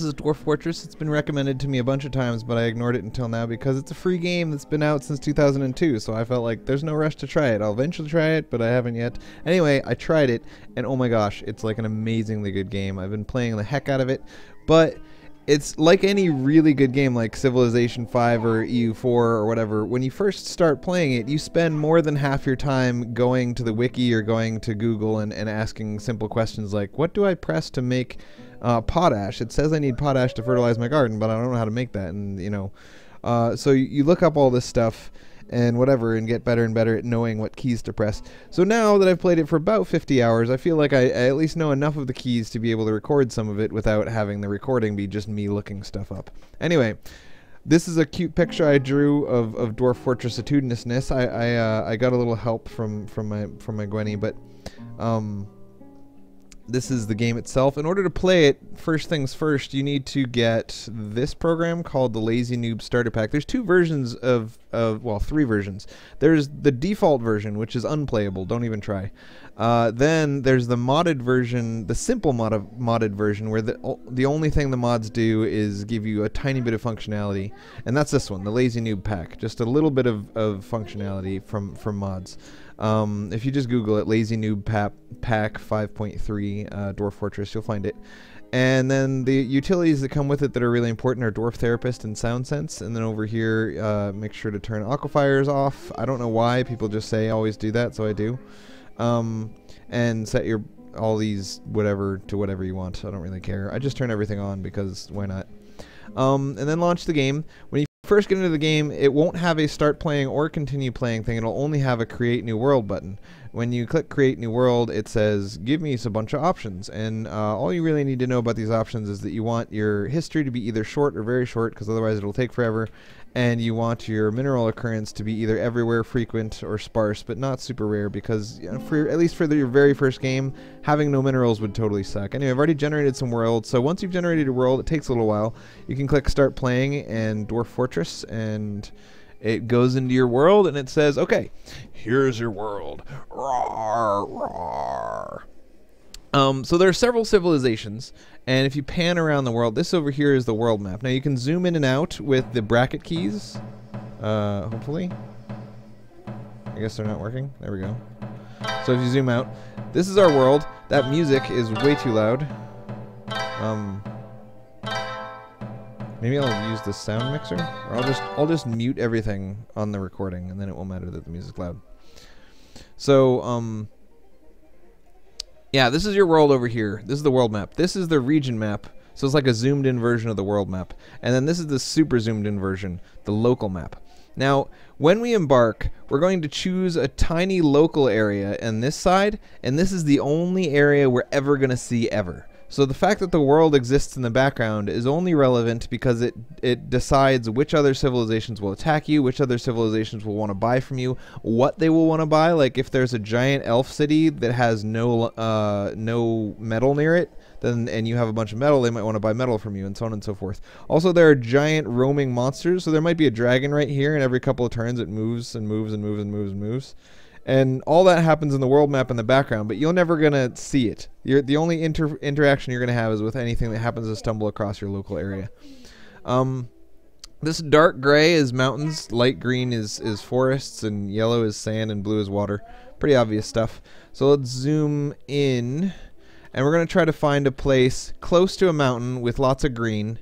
is Dwarf Fortress. It's been recommended to me a bunch of times, but I ignored it until now because it's a free game that's been out since 2002, so I felt like there's no rush to try it. I'll eventually try it, but I haven't yet. Anyway, I tried it, and oh my gosh, it's like an amazingly good game. I've been playing the heck out of it, but it's like any really good game like Civilization 5 or EU4 or whatever. When you first start playing it, you spend more than half your time going to the wiki or going to Google and asking simple questions like, what do I press to make potash? It says I need potash to fertilize my garden, but I don't know how to make that. And, you know, so you look up all this stuff and whatever and get better and better at knowing what keys to press. So now that I've played it for about 50 hours, I feel like I at least know enough of the keys to be able to record some of it without having the recording be just me looking stuff up. Anyway, this is a cute picture I drew of Dwarf Fortress-atudinousness. I got a little help from my Gwenny, but this is the game itself. In order to play it, first things first, you need to get this program called the Lazy Newb Starter Pack. There's two versions well, three versions. There's the default version, which is unplayable. Don't even try. Then there's the modded version, the simple modded version, where the only thing the mods do is give you a tiny bit of functionality, and that's this one, the Lazy Newb Pack. Just a little bit of functionality from mods. If you just Google it, Lazy Newb Pack 5.3 Dwarf Fortress, you'll find it. And then the utilities that come with it that are really important are Dwarf Therapist and Sound Sense. And then over here, make sure to turn aquifers off. I don't know why, people just say always do that, so I do. And set your all these whatever to whatever you want. I don't really care. I just turn everything on because why not? And then launch the game. When you first get into the game, it won't have a start playing or continue playing thing. It'll only have a create new world button. When you click create new world, it says give me a bunch of options, and all you really need to know about these options is that you want your history to be either short or very short, because otherwise it'll take forever, and you want your mineral occurrence to be either everywhere, frequent, or sparse, but not super rare, because you know, at least for your very first game, having no minerals would totally suck. Anyway, I've already generated some worlds, so once you've generated a world, it takes a little while. You can click start playing and Dwarf Fortress, and it goes into your world and it says, okay, here's your world. Roar, roar. So there are several civilizations, and if you pan around the world, this over here is the world map. Now you can zoom in and out with the bracket keys, hopefully. I guess they're not working. There we go. So if you zoom out, this is our world. That music is way too loud. Maybe I'll use the sound mixer, or I'll just mute everything on the recording, and then it won't matter that the music's loud. So, yeah, this is your world over here. This is the world map. This is the region map, so it's like a zoomed-in version of the world map. And then this is the super zoomed-in version, the local map. Now, when we embark, we're going to choose a tiny local area on this side, and this is the only area we're ever going to see ever. So the fact that the world exists in the background is only relevant because it decides which other civilizations will attack you, which other civilizations will want to buy from you, what they will want to buy. Like if there's a giant elf city that has no metal near it, then and you have a bunch of metal, they might want to buy metal from you, and so on and so forth. Also, there are giant roaming monsters, so there might be a dragon right here, and every couple of turns it moves and moves and moves and moves and moves. And all that happens in the world map in the background, but you're never going to see it. The only interaction you're going to have is with anything that happens to stumble across your local area. This dark gray is mountains, light green is forests, and yellow is sand, and blue is water. Pretty obvious stuff. So let's zoom in, and we're going to try to find a place close to a mountain with lots of green.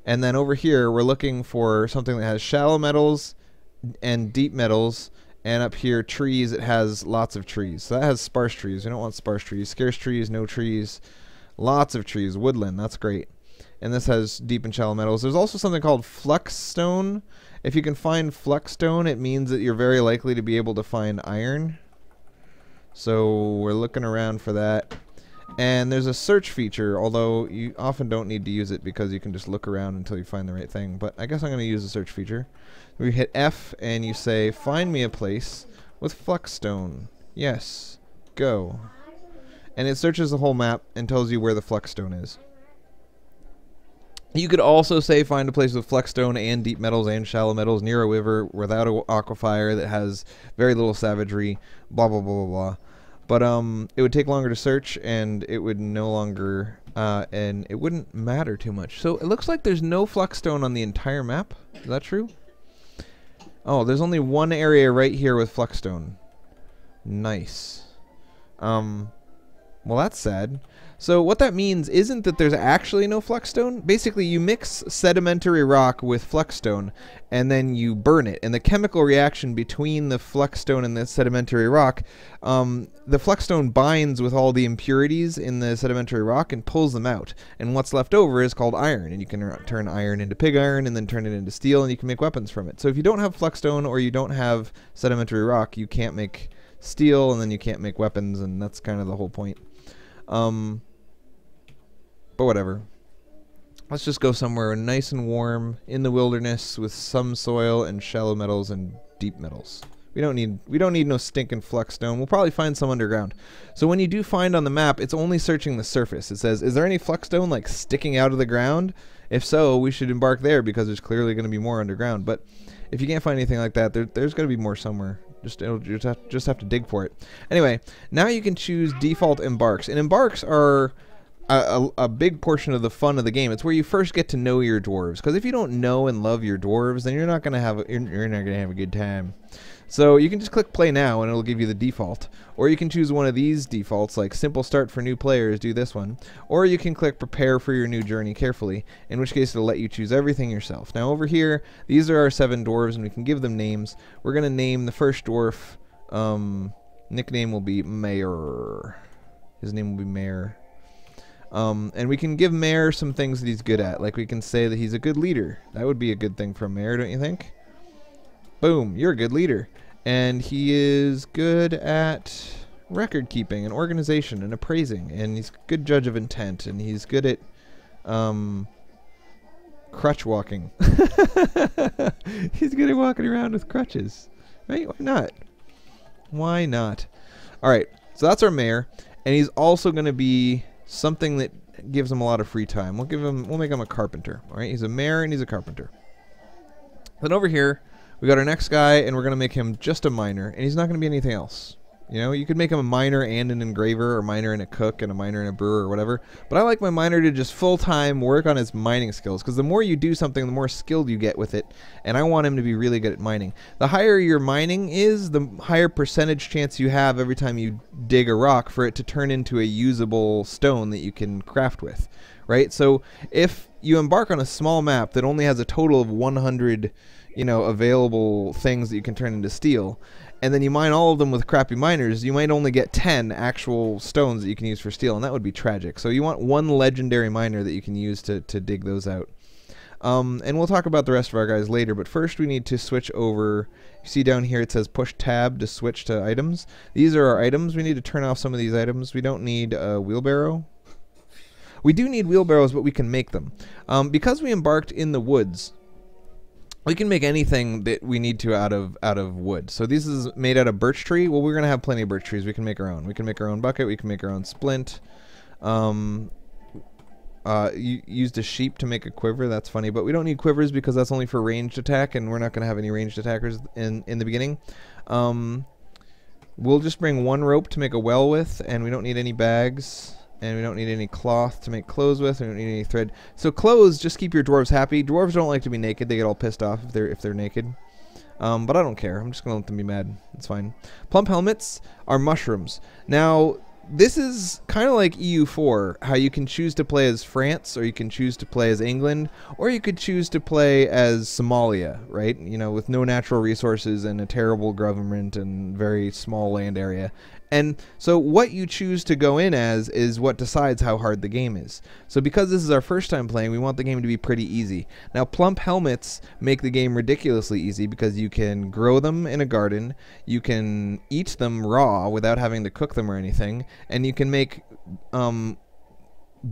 And then over here, we're looking for something that has shallow metals and deep metals. And up here, trees, it has lots of trees. So that has sparse trees. We don't want sparse trees. Scarce trees, no trees. Lots of trees. Woodland, that's great. And this has deep and shallow metals. There's also something called flux stone. If you can find flux stone, it means that you're very likely to be able to find iron. So we're looking around for that. And there's a search feature, although you often don't need to use it because you can just look around until you find the right thing. But I guess I'm going to use the search feature. We hit F and you say, find me a place with fluxstone. Yes. Go. And it searches the whole map and tells you where the fluxstone is. You could also say find a place with fluxstone and deep metals and shallow metals near a river without an aquifer that has very little savagery, blah, blah, blah, blah, blah. But it would take longer to search, and it would no longer and it wouldn't matter too much. So it looks like there's no Fluxstone on the entire map. Is that true? Oh, there's only one area right here with Fluxstone. Nice. Well, that's sad. So what that means isn't that there's actually no Fluxstone. Basically, you mix sedimentary rock with Fluxstone, and then you burn it. And the chemical reaction between the Fluxstone and the sedimentary rock, the Fluxstone binds with all the impurities in the sedimentary rock and pulls them out. And what's left over is called iron. And you can turn iron into pig iron and then turn it into steel, and you can make weapons from it. So if you don't have Fluxstone or you don't have sedimentary rock, you can't make steel, and then you can't make weapons, and that's kind of the whole point. But whatever. Let's just go somewhere nice and warm in the wilderness with some soil and shallow metals and deep metals. We don't need no stinking Fluxstone. We'll probably find some underground. So when you do find on the map, it's only searching the surface. It says, is there any Fluxstone like sticking out of the ground? If so, we should embark there because there's clearly going to be more underground. But if you can't find anything like that, there's going to be more somewhere. Just have to dig for it. Anyway, now you can choose default Embarks. And Embarks are a big portion of the fun of the game. It's where you first get to know your dwarves. Because if you don't know and love your dwarves, then you're not gonna have a good time. So you can just click play now and it'll give you the default. Or you can choose one of these defaults, like simple start for new players, do this one. Or you can click prepare for your new journey carefully, in which case it'll let you choose everything yourself. Now over here, these are our 7 dwarves and we can give them names. We're gonna name the first dwarf, nickname will be Mayor. His name will be Mayor. And we can give Mayor some things that he's good at. Like we can say that he's a good leader. That would be a good thing for a Mayor, don't you think? Boom, you're a good leader. And he is good at record keeping and organization and appraising. And he's a good judge of intent. And he's good at crutch walking. He's good at walking around with crutches. Right? Why not? Why not? Alright, so that's our Mayor. And he's also going to be something that gives him a lot of free time. We'll make him a carpenter. All right, he's a mayor and he's a carpenter. Then over here, we got our next guy, and we're gonna make him just a miner, and he's not gonna be anything else. You know, you could make him a miner and an engraver, or miner and a cook, and a miner and a brewer, or whatever. But I like my miner to just full-time work on his mining skills, because the more you do something, the more skilled you get with it, and I want him to be really good at mining. The higher your mining is, the higher percentage chance you have every time you dig a rock for it to turn into a usable stone that you can craft with, right? So if you embark on a small map that only has a total of 100, you know, available things that you can turn into steel, and then you mine all of them with crappy miners, you might only get 10 actual stones that you can use for steel, and that would be tragic. So you want one legendary miner that you can use to dig those out. And we'll talk about the rest of our guys later, but first we need to switch over. You see down here it says push tab to switch to items. These are our items. We need to turn off some of these items. We don't need a wheelbarrow. We do need wheelbarrows, but we can make them. Because we embarked in the woods, we can make anything that we need to out of wood. So this is made out of birch tree. Well, we're gonna have plenty of birch trees. We can make our own. We can make our own bucket. We can make our own splint. You used a sheep to make a quiver. That's funny, but we don't need quivers because that's only for ranged attack, and we're not gonna have any ranged attackers in the beginning. We'll just bring one rope to make a well with, and we don't need any bags. And we don't need any cloth to make clothes with. We don't need any thread. So clothes just keep your dwarves happy. Dwarves don't like to be naked. They get all pissed off if they're naked. But I don't care. I'm just gonna let them be mad. It's fine. Plump helmets are mushrooms. Now this is kind of like EU4, how you can choose to play as France, or you can choose to play as England, or you could choose to play as Somalia, right? You know, with no natural resources and a terrible government and very small land area. And so what you choose to go in as is what decides how hard the game is. So because this is our first time playing, we want the game to be pretty easy. Now plump helmets make the game ridiculously easy because you can grow them in a garden, you can eat them raw without having to cook them or anything, and you can make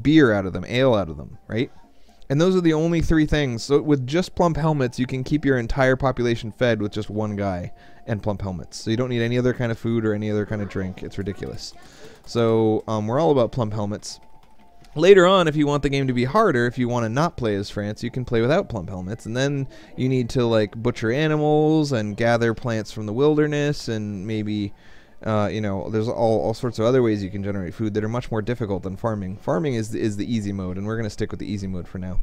beer out of them, ale out of them, right? And those are the only 3 things. So with just plump helmets, you can keep your entire population fed with just one guy and plump helmets. So you don't need any other kind of food or any other kind of drink. It's ridiculous. So we're all about plump helmets. Later on, if you want the game to be harder, if you want to not play as France, you can play without plump helmets. And then you need to like butcher animals and gather plants from the wilderness and maybe You know, there's all sorts of other ways you can generate food that are much more difficult than farming. Farming is the easy mode, and we're going to stick with the easy mode for now.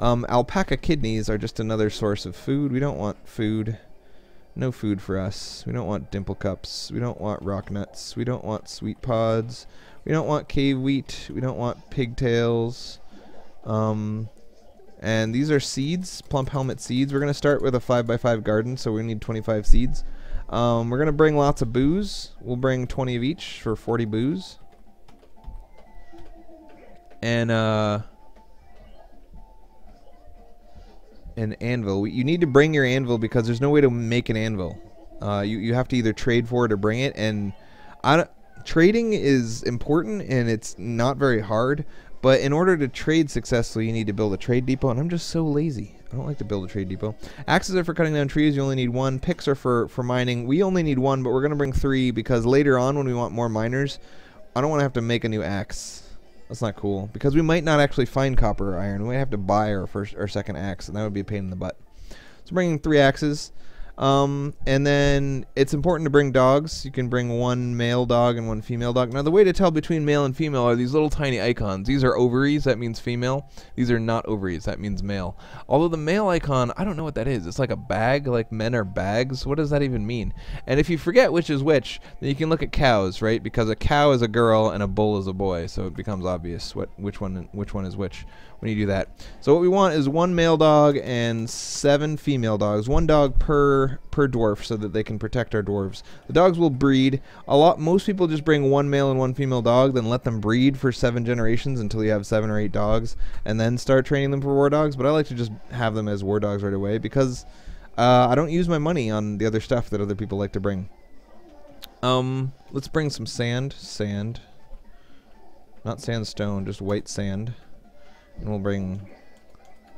Alpaca kidneys are just another source of food. We don't want food. No food for us. We don't want dimple cups. We don't want rock nuts. We don't want sweet pods. We don't want cave wheat. We don't want pigtails. And these are seeds, plump helmet seeds. We're going to start with a 5x5 garden, so we need 25 seeds. We're going to bring lots of booze. We'll bring 20 of each for 40 booze. And an anvil. You need to bring your anvil because there's no way to make an anvil. You have to either trade for it or bring it. And trading is important, and it's not very hard. But in order to trade successfully, you need to build a trade depot, and I'm just so lazy. I don't like to build a trade depot. Axes are for cutting down trees. You only need one. Picks are for mining. We only need one, but we're going to bring 3 because later on when we want more miners, I don't want to have to make a new axe. That's not cool, because we might not actually find copper or iron. We might have to buy our first or second axe, and that would be a pain in the butt. So bringing 3 axes. And then it's important to bring dogs. You can bring 1 male dog and 1 female dog. Now the way to tell between male and female are these little tiny icons. These are ovaries, that means female. These are not ovaries, that means male. Although the male icon, I don't know what that is. It's like a bag, like men are bags. What does that even mean? And if you forget which is which, then you can look at cows, right? Because a cow is a girl and a bull is a boy, so it becomes obvious which one is which when you do that. So what we want is 1 male dog and 7 female dogs. 1 dog per dwarf so that they can protect our dwarves. The dogs will breed. Most people just bring 1 male and 1 female dog, then let them breed for 7 generations until you have 7 or 8 dogs, and then start training them for war dogs. But I like to just have them as war dogs right away because I don't use my money on the other stuff that other people like to bring. Let's bring some sand. Sand. Not sandstone, just white sand. And we'll bring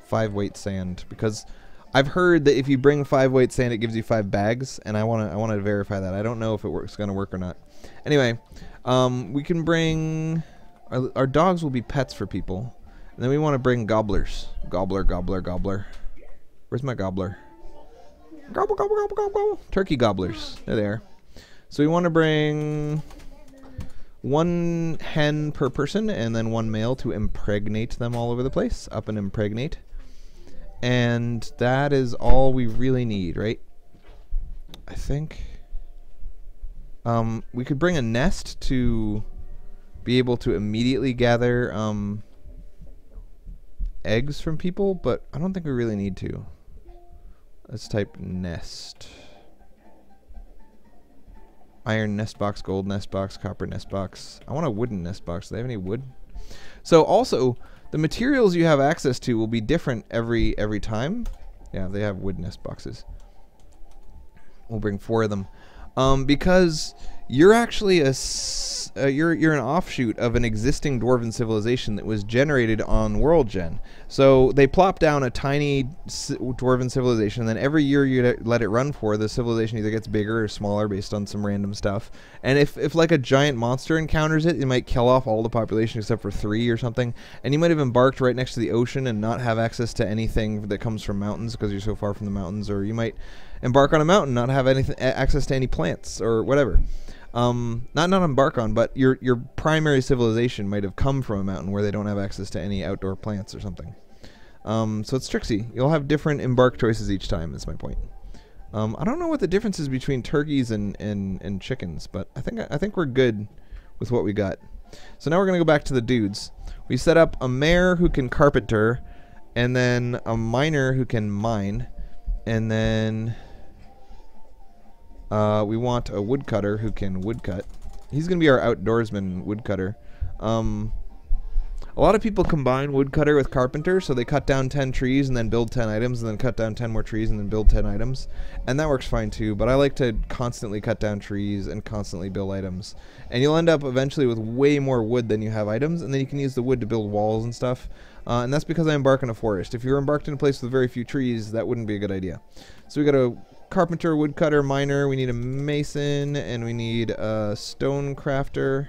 5 weight sand because I've heard that if you bring 5 weight sand, it gives you 5 bags, and I want to verify that. I don't know if it's going to work or not. Anyway, we can bring our dogs will be pets for people, and then we want to bring gobblers. Gobbler, gobbler, gobbler. Where's my gobbler? Gobble, gobble, gobble, gobble, gobble. Turkey gobblers. They're there. So we want to bring 1 hen per person, and then 1 male to impregnate them all over the place. Up and impregnate. And that is all we really need, right? I think. We could bring a nest to be able to immediately gather eggs from people, but I don't think we really need to. Let's type nest. Iron nest box, gold nest box, copper nest box. I want a wooden nest box. Do they have any wood? So also, the materials you have access to will be different every time. Yeah, they have wood nest boxes. We'll bring 4 of them. Because you're actually you're an offshoot of an existing dwarven civilization that was generated on World Gen. So they plop down a tiny dwarven civilization, and then every year you let it run for, the civilization either gets bigger or smaller based on some random stuff. And if like a giant monster encounters it, it might kill off all the population except for 3 or something. And you might have embarked right next to the ocean and not have access to anything that comes from mountains because you're so far from the mountains, or you might embark on a mountain, not have access to any plants or whatever. Not embark on, but your primary civilization might have come from a mountain where they don't have access to any outdoor plants or something. So it's tricksy. You'll have different embark choices each time. That's my point. I don't know what the difference is between turkeys and chickens, but I think we're good with what we got. So now we're gonna go back to the dudes. We set up a mayor who can carpenter, and then a miner who can mine, and then we want a woodcutter who can woodcut. He's going to be our outdoorsman woodcutter. A lot of people combine woodcutter with carpenter, so they cut down 10 trees and then build 10 items, and then cut down 10 more trees and then build 10 items. And that works fine too, but I like to constantly cut down trees and constantly build items. And you'll end up eventually with way more wood than you have items, and then you can use the wood to build walls and stuff. And that's because I embark in a forest. If you were embarked in a place with very few trees, that wouldn't be a good idea. So we got a carpenter, woodcutter, miner, we need a mason, and we need a stone crafter.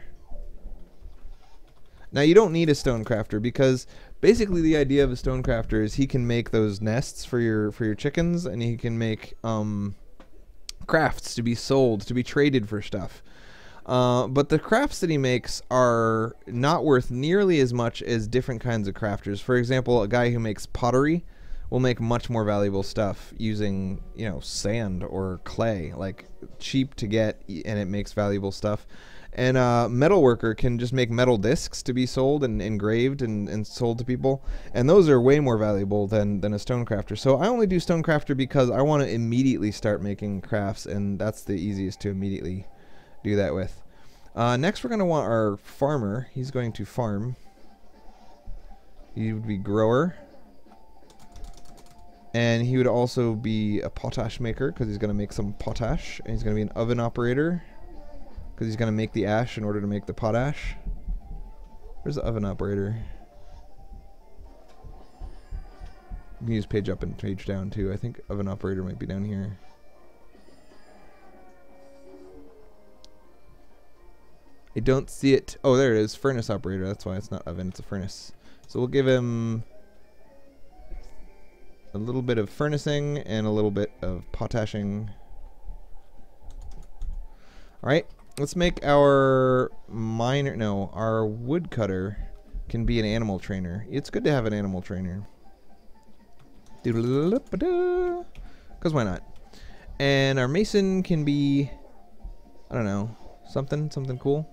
Now you don't need a stone crafter because basically the idea of a stone crafter is he can make those nests for your chickens, and he can make crafts to be sold, to be traded for stuff. But the crafts that he makes are not worth nearly as much as different kinds of crafters. For example, a guy who makes pottery will make much more valuable stuff using, you know, sand or clay, like cheap to get, and it makes valuable stuff. And a metal worker can just make metal discs to be sold and engraved and sold to people, and those are way more valuable than a stone crafter. So I only do stone crafter because I want to immediately start making crafts, and that's the easiest to immediately do that with. Next we're going to want our farmer. He's going to farm. He would be grower. And he would also be a potash maker, because he's going to make some potash. And he's going to be an oven operator, because he's going to make the ash in order to make the potash. Where's the oven operator? You can use page up and page down too. I think oven operator might be down here. I don't see it. Oh, there it is. Furnace operator. That's why it's not oven, it's a furnace. So we'll give him a little bit of furnacing and a little bit of potashing. Alright, let's make our miner, no, our woodcutter can be an animal trainer. It's good to have an animal trainer. Because why not? And our mason can be, I don't know, something cool.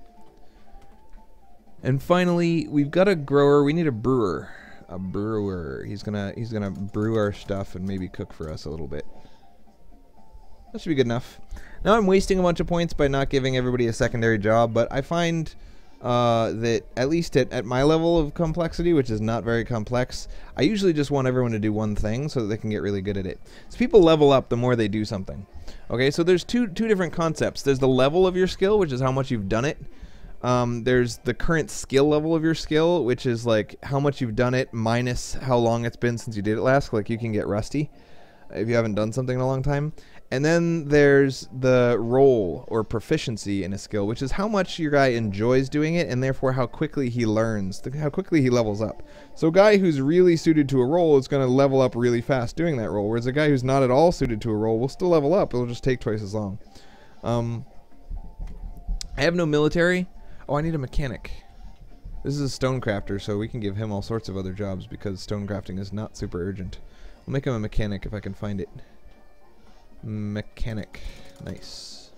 And finally, we've got a grower. We need a brewer. A brewer. He's gonna brew our stuff and maybe cook for us a little bit. That should be good enough. Now I'm wasting a bunch of points by not giving everybody a secondary job, but I find that at least at my level of complexity, which is not very complex, I usually just want everyone to do one thing so that they can get really good at it. So people level up the more they do something. Okay, so there's two different concepts. There's the level of your skill, which is how much you've done it. There's the current skill level of your skill, which is like how much you've done it minus how long it's been since you did it last. Like you can get rusty if you haven't done something in a long time. And then there's the role or proficiency in a skill, which is how much your guy enjoys doing it and therefore how quickly he learns, how quickly he levels up. So a guy who's really suited to a role is going to level up really fast doing that role, whereas a guy who's not at all suited to a role will still level up. It'll just take twice as long. I have no military. Oh, I need a mechanic. This is a stone crafter, so we can give him all sorts of other jobs because stone crafting is not super urgent. We'll make him a mechanic if I can find it. Mechanic. Nice.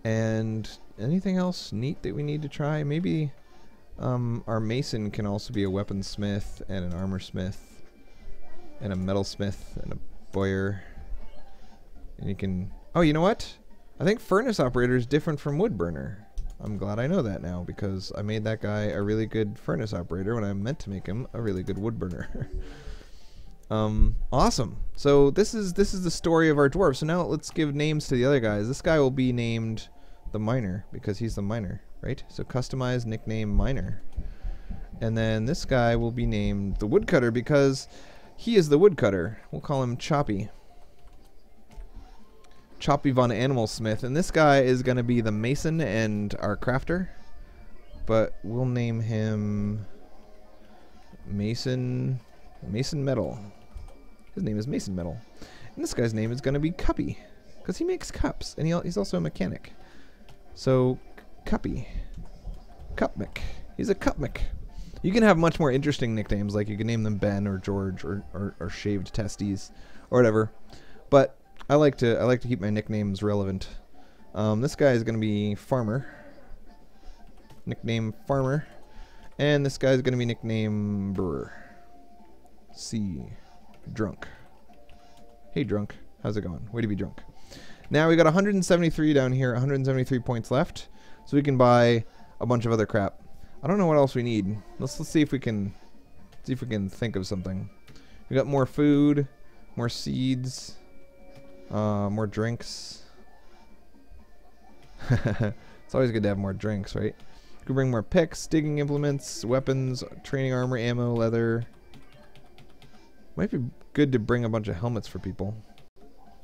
And anything else neat that we need to try? Maybe our mason can also be a weaponsmith and an armor smith and a metalsmith and a bowyer. And you can... Oh, you know what? I think furnace operator is different from wood burner. I'm glad I know that now because I made that guy a really good furnace operator when I meant to make him a really good wood burner. Awesome. So this is the story of our dwarf. So now let's give names to the other guys. This guy will be named the miner because he's the miner, right? So customize nickname miner. And then this guy will be named the woodcutter because he is the woodcutter. We'll call him Choppy. Choppy von Animal Smith. And this guy is going to be the mason and our crafter. But we'll name him Mason Metal. His name is Mason Metal. And this guy's name is going to be Cuppy. Because he makes cups. And he's also a mechanic. So, Cuppy. Cupmick. He's a Cupmick. You can have much more interesting nicknames. Like you can name them Ben or George or Shaved Testes. Or whatever. But I like to keep my nicknames relevant. This guy is going to be Farmer. Nickname Farmer. And this guy's going to be nickname Brewer. C. Drunk. Hey, drunk. How's it going? Way to be drunk. Now we got 173 down here, 173 points left, so we can buy a bunch of other crap. I don't know what else we need. Let's see if we can think of something. We got more food, more seeds, more drinks. It's always good to have more drinks, right? We can bring more picks, digging implements, weapons, training armor, ammo, leather. Might be good to bring a bunch of helmets for people.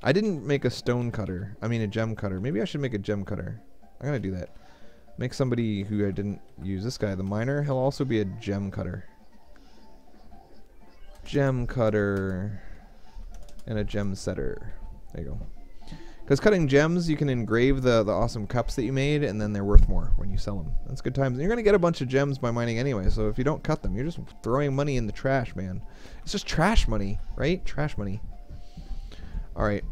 I didn't make a stone cutter. I mean a gem cutter. Maybe I should make a gem cutter. I'm gonna do that. Make somebody who I didn't use. This guy, the miner, he'll also be a gem cutter. Gem cutter. And a gem setter. There you go. Because cutting gems, you can engrave the awesome cups that you made, and then they're worth more when you sell them. That's good times. And you're going to get a bunch of gems by mining anyway, so if you don't cut them, you're just throwing money in the trash, man. It's just trash money, right? Trash money. Alright.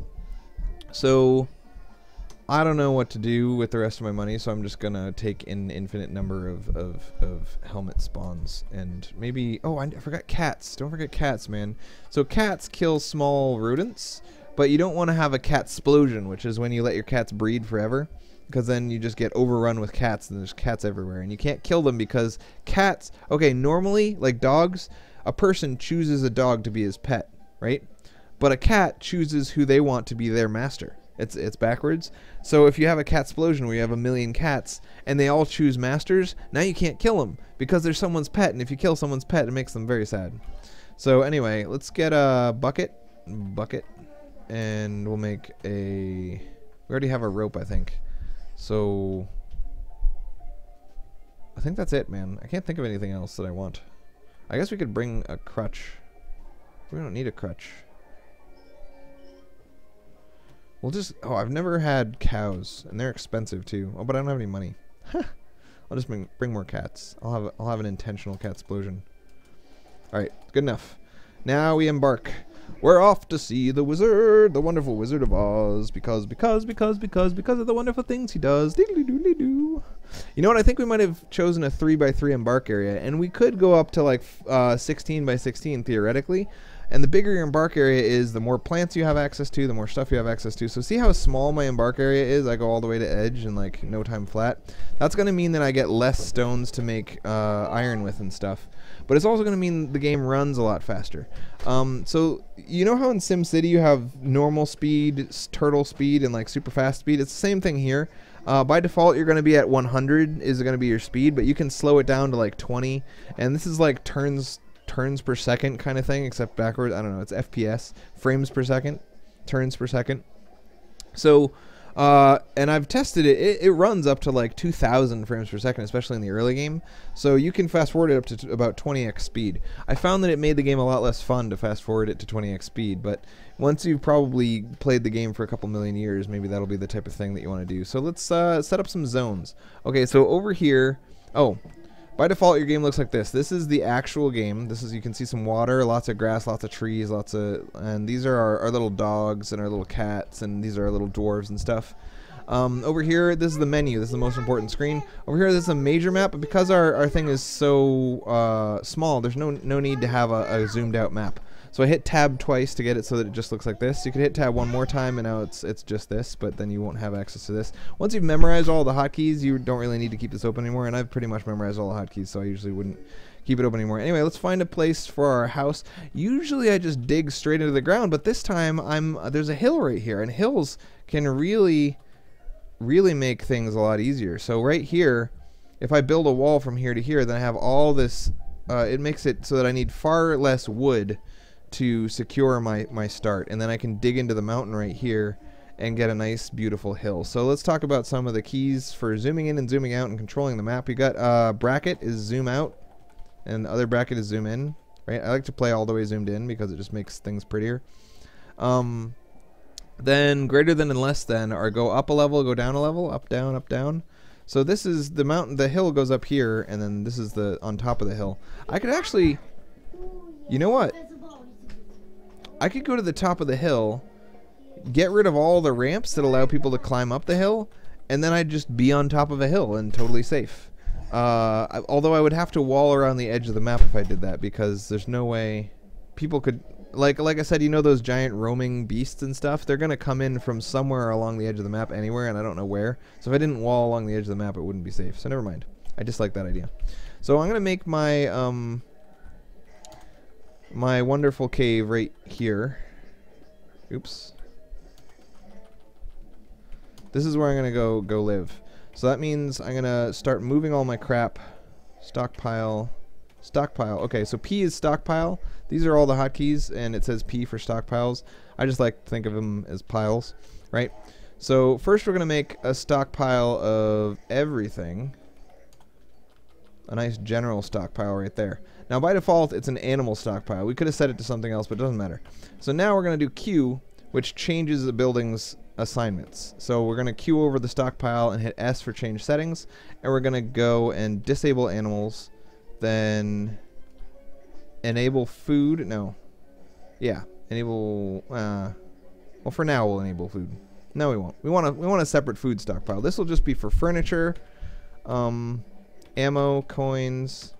So, I don't know what to do with the rest of my money, so I'm just going to take an infinite number of helmet spawns. And maybe... Oh, I forgot cats. Don't forget cats, man. So cats kill small rodents. But you don't want to have a cat explosion, which is when you let your cats breed forever, because then you just get overrun with cats, and there's cats everywhere, and you can't kill them because cats... Okay, normally, like dogs, a person chooses a dog to be his pet, right? But a cat chooses who they want to be their master. It's backwards. So if you have a cat explosion where you have 1,000,000 cats, and they all choose masters, now you can't kill them, because they're someone's pet, and if you kill someone's pet, it makes them very sad. So anyway, let's get a bucket. And we'll make a... We already have a rope, I think. So... I think that's it, man. I can't think of anything else that I want. I guess we could bring a crutch. We don't need a crutch. We'll just... Oh, I've never had cows. And they're expensive, too. Oh, but I don't have any money. I'll just bring more cats. I'll have an intentional cat explosion. Alright, good enough. Now we embark. We're off to see the wizard, the wonderful Wizard of Oz, because of the wonderful things he does. Diddly-doodly-doo. You know what? I think we might have chosen a 3x3 embark area, and we could go up to like 16x16 theoretically. And the bigger your embark area is, the more plants you have access to, the more stuff you have access to. So see how small my embark area is? I go all the way to edge in like no time flat. That's going to mean that I get less stones to make iron with and stuff. But it's also going to mean the game runs a lot faster. So you know how in SimCity you have normal speed, turtle speed, and like super fast speed? It's the same thing here. By default, you're going to be at 100 is going to be your speed, but you can slow it down to like 20. And this is like turns per second kind of thing, except backwards. I don't know, it's FPS, frames per second, turns per second. So and I've tested it. It runs up to like 2,000 frames per second, especially in the early game. So you can fast forward it up to about 20x speed. I found that it made the game a lot less fun to fast forward it to 20x speed, but once you've probably played the game for a couple million years, maybe that'll be the type of thing that you want to do. So let's set up some zones. Okay, so over here, oh, by default, your game looks like this. This is the actual game. This is, you can see some water, lots of grass, lots of trees, and these are our little dogs and our little cats, and these are our little dwarves and stuff. Over here, this is the menu. This is the most important screen. Over here, this is a major map, but because our thing is so small, there's no need to have a zoomed out map. So I hit tab twice to get it so that it just looks like this. You could hit tab one more time and now it's just this, but then you won't have access to this. Once you've memorized all the hotkeys, you don't really need to keep this open anymore, and I've pretty much memorized all the hotkeys, so I usually wouldn't keep it open anymore. Anyway, let's find a place for our house. Usually I just dig straight into the ground, but this time there's a hill right here, and hills can really make things a lot easier. So right here, if I build a wall from here to here, then I have all this, it makes it so that I need far less wood to secure my start, and then I can dig into the mountain right here and get a nice beautiful hill. So let's talk about some of the keys for zooming in and zooming out and controlling the map. You got bracket is zoom out and the other bracket is zoom in, right? I like to play all the way zoomed in because it just makes things prettier. Then greater than and less than are go up a level, go down a level, up down, up down. So this is the mountain, the hill goes up here, and then this is the on top of the hill. I could actually, you know what? I could go to the top of the hill, get rid of all the ramps that allow people to climb up the hill, and then I'd just be on top of a hill and totally safe. Although I would have to wall around the edge of the map if I did that, because there's no way people could... Like I said, you know those giant roaming beasts and stuff? They're going to come in from somewhere along the edge of the map anywhere, and I don't know where. So if I didn't wall along the edge of the map, it wouldn't be safe. So never mind. I dislike that idea. So I'm going to make my... my wonderful cave right here. Oops. This is where I'm gonna go live. So that means I'm gonna start moving all my crap. Stockpile. Okay, so P is stockpile. These are all the hotkeys, and it says P for stockpiles. I just like to think of them as piles, right? So first we're gonna make a stockpile of everything. A nice general stockpile right there. Now by default it's an animal stockpile. We could have set it to something else, but it doesn't matter. So now we're going to do Q, which changes the building's assignments. So we're going to queue over the stockpile and hit S for change settings, and we're going to go and disable animals, then enable food. No. Yeah, enable well, for now we'll enable food. No, we won't. We want a separate food stockpile. This will just be for furniture, ammo, coins,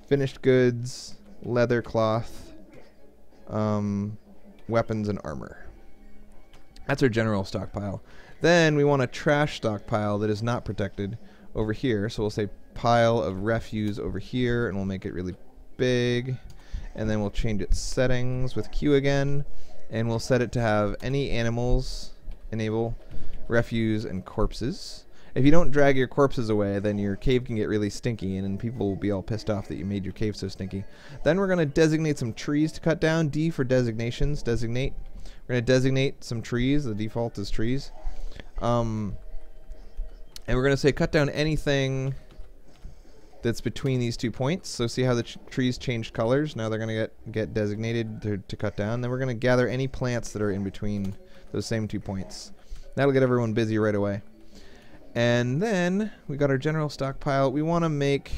finished goods, leather cloth, weapons and armor. That's our general stockpile. Then we want a trash stockpile that is not protected over here. So we'll say pile of refuse over here, and we'll make it really big. And then we'll change its settings with Q again, and we'll set it to have any animals, enable, refuse, and corpses. If you don't drag your corpses away, then your cave can get really stinky, and then people will be all pissed off that you made your cave so stinky. Then we're going to designate some trees to cut down. D for designations, designate. We're going to designate some trees. The default is trees. And we're going to say cut down anything that's between these 2 points. So see how the trees changed colors? Now they're going to get designated to cut down. Then we're going to gather any plants that are in between those same 2 points. That'll get everyone busy right away. And then we got our general stockpile. We want to make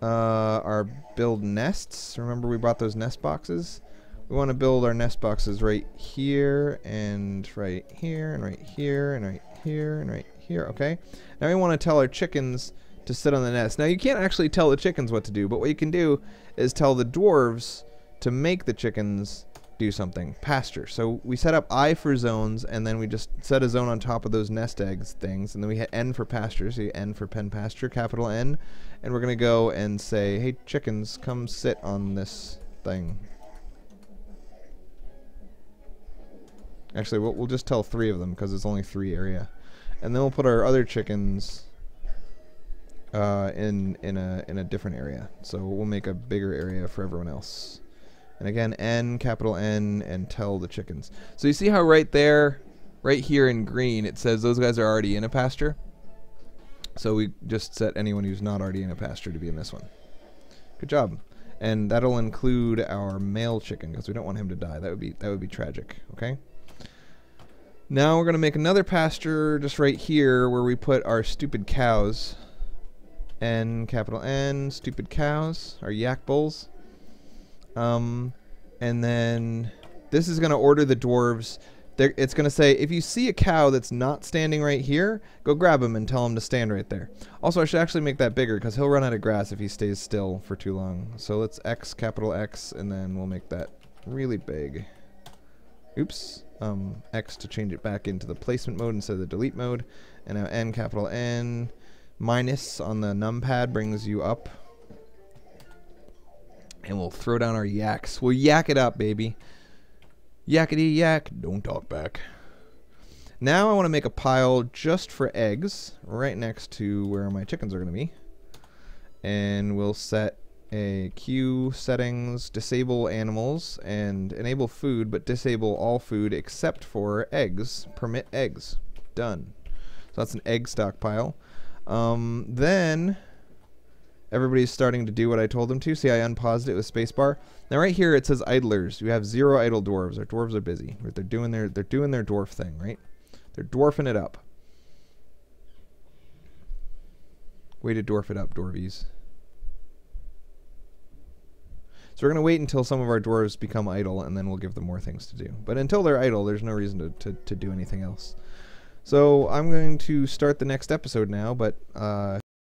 our build nests. Remember we bought those nest boxes? We want to build our nest boxes right here and right here and right here and right here and right here. Okay. Now we want to tell our chickens to sit on the nest. Now you can't actually tell the chickens what to do, but what you can do is tell the dwarves to make the chickens do something. Pasture. So we set up I for zones, and then we just set a zone on top of those nest eggs things, and then we hit N for pasture. So N for pen pasture, capital N, and we're gonna go and say, hey chickens, come sit on this thing. Actually, we'll just tell 3 of them because it's only 3 area, and then we'll put our other chickens in a different area. So we'll make a bigger area for everyone else. And again, N, capital N, and tell the chickens. So you see how right there, right here in green, it says those guys are already in a pasture. So we just set anyone who's not already in a pasture to be in this one. Good job. And that'll include our male chicken because we don't want him to die. That would be tragic. Okay. Now we're gonna make another pasture just right here where we put our stupid cows. N, capital N, stupid cows, our yak bulls. And then this is going to order the dwarves. It's going to say, if you see a cow that's not standing right here, go grab him and tell him to stand right there. Also, I should actually make that bigger because he'll run out of grass if he stays still for too long. So let's X, capital X, and then we'll make that really big. Oops. X to change it back into the placement mode instead of the delete mode. And now N, capital N. Minus on the numpad brings you up. And we'll throw down our yaks. We'll yak it up, baby. Yakety yak. Don't talk back. Now I want to make a pile just for eggs right next to where my chickens are going to be. And we'll set a queue settings, disable animals, and enable food, but disable all food except for eggs. Permit eggs. Done. So that's an egg stockpile. Then everybody's starting to do what I told them to. See, I unpaused it with spacebar. Now right here it says idlers. You have 0 idle dwarves. Our dwarves are busy. They're doing their dwarf thing, right? They're dwarfing it up. Way to dwarf it up, dwarvies. So we're going to wait until some of our dwarves become idle, and then we'll give them more things to do. But until they're idle, there's no reason to do anything else. So I'm going to start the next episode now, but